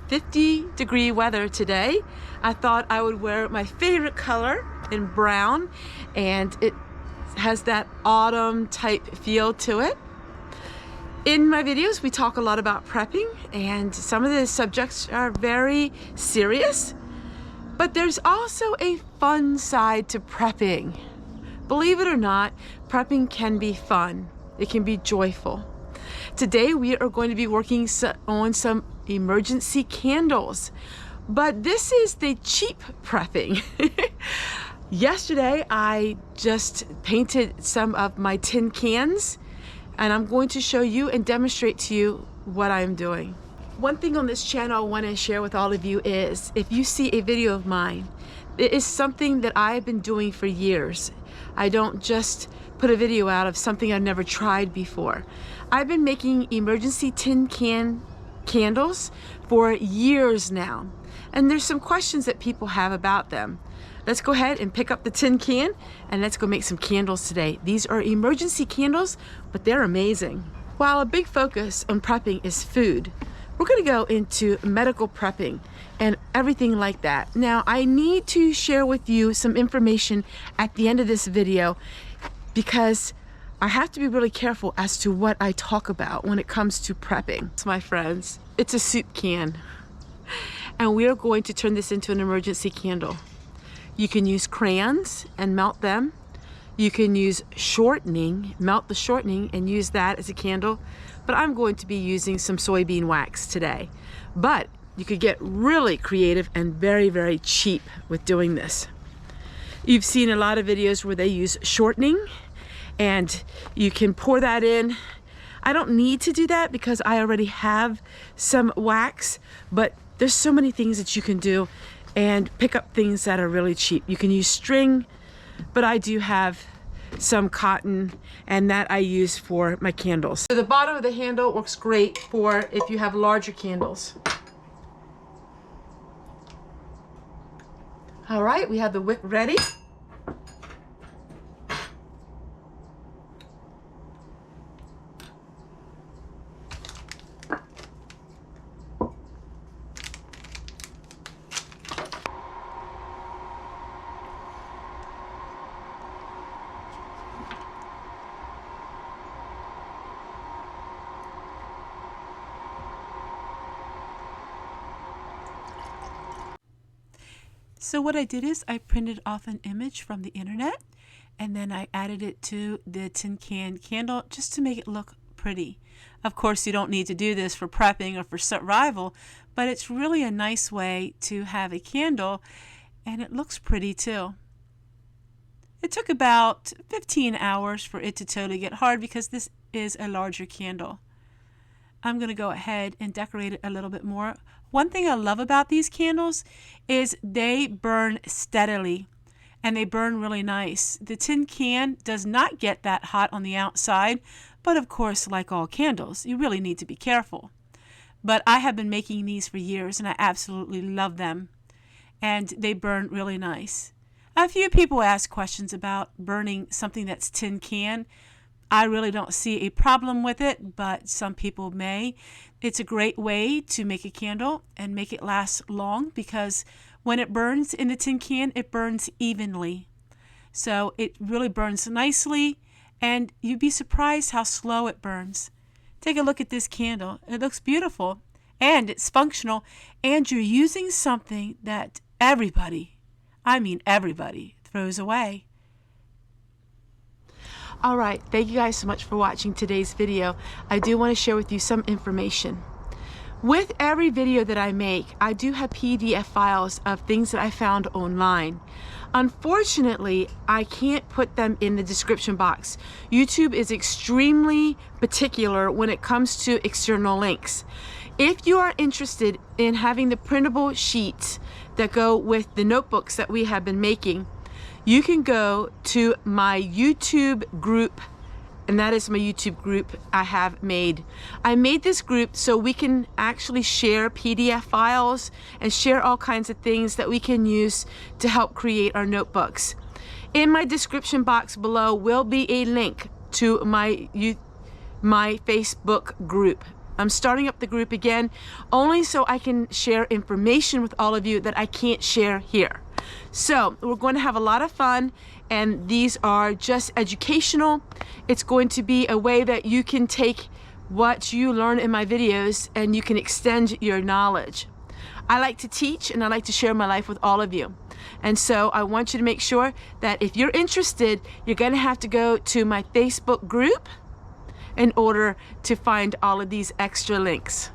50-degree weather today, I thought I would wear my favorite color in brown, and it has that autumn type feel to it. In my videos, we talk a lot about prepping, and some of the subjects are very serious, but there's also a fun side to prepping. Believe it or not, prepping can be fun. It can be joyful. Today we are going to be working on some emergency candles, but this is the cheap prepping. Yesterday I just painted some of my tin cans, and I'm going to show you and demonstrate to you what I'm doing. One thing on this channel I want to share with all of you is, if you see a video of mine, it is something that I've been doing for years. I don't just put a video out of something I've never tried before. I've been making emergency tin can candles for years now, and there's some questions that people have about them. Let's go ahead and pick up the tin can and let's go make some candles today. These are emergency candles, but they're amazing. While a big focus on prepping is food, we're going to go into medical prepping and everything like that. Now, I need to share with you some information at the end of this video, because I have to be really careful as to what I talk about when it comes to prepping. So my friends, it's a soup can, and we are going to turn this into an emergency candle. You can use crayons and melt them. You can use shortening, melt the shortening and use that as a candle. But I'm going to be using some soybean wax today. But you could get really creative and very, very cheap with doing this. You've seen a lot of videos where they use shortening, and you can pour that in. I don't need to do that because I already have some wax, but there's so many things that you can do and pick up things that are really cheap. You can use string, but I do have some cotton, and that I use for my candles. So the bottom of the handle works great for if you have larger candles. All right, we have the wick ready. So what I did is I printed off an image from the internet, and then I added it to the tin can candle just to make it look pretty. Of course, you don't need to do this for prepping or for survival, but it's really a nice way to have a candle, and it looks pretty too. It took about 15 hours for it to totally get hard because this is a larger candle. I'm going to go ahead and decorate it a little bit more. One thing I love about these candles is they burn steadily, and they burn really nice. The tin can does not get that hot on the outside, but of course, like all candles, you really need to be careful. But I have been making these for years, and I absolutely love them, and they burn really nice. A few people ask questions about burning something that's tin can. I really don't see a problem with it, but some people may. It's a great way to make a candle and make it last long, because when it burns in the tin can, it burns evenly. So it really burns nicely, and you'd be surprised how slow it burns. Take a look at this candle. It looks beautiful, and it's functional, and you're using something that everybody, I mean everybody, throws away. All right, thank you guys so much for watching today's video. I do want to share with you some information. With every video that I make, I do have PDF files of things that I found online. Unfortunately, I can't put them in the description box. YouTube is extremely particular when it comes to external links. If you are interested in having the printable sheets that go with the notebooks that we have been making, you can go to my YouTube group, and that is my YouTube group I have made. I made this group so we can actually share PDF files and share all kinds of things that we can use to help create our notebooks. In my description box below will be a link to my Facebook group. I'm starting up the group again only so I can share information with all of you that I can't share here. So we're going to have a lot of fun, and these are just educational. It's going to be a way that you can take what you learn in my videos and you can extend your knowledge. I like to teach and I like to share my life with all of you. And so I want you to make sure that if you're interested, you're going to have to go to my Facebook group in order to find all of these extra links.